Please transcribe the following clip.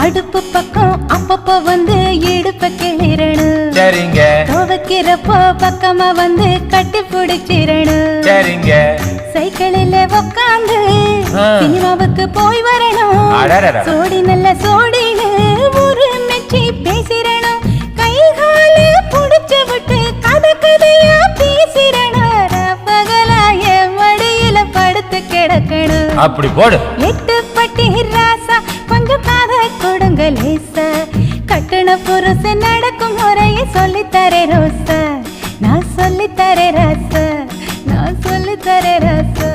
அடுப்பு பக்கம் அப்பப்ப வந்து இடுப்ப கிளிரணும். சரிங்க. துவைக்கிறப்போ பக்கமா வந்து கட்டி பிடிச்சிரணும். சரிங்க. சைக்கிளில உக்காந்து சினிமாவுக்கு போய் வரணும். சோடி நல்ல சோடின்னு ஒரு மெச்சி பேசிரணும். கை கால புடிச்சு விட்டு கதை கதையா பேசிரணும். பகலா என் மடியில படுத்து கிடக்கணும். அப்படி போடு. எட்டு பட்டி ராசா கொஞ்சம் காத கொடுங்க லேசா. கட்டுன புருஷன் நடக்கும் முறையை சொல்லித்தரே ரோசா. நான் சொல்லித்தரே ராசா, நான் சொல்லித்தரே ராசா.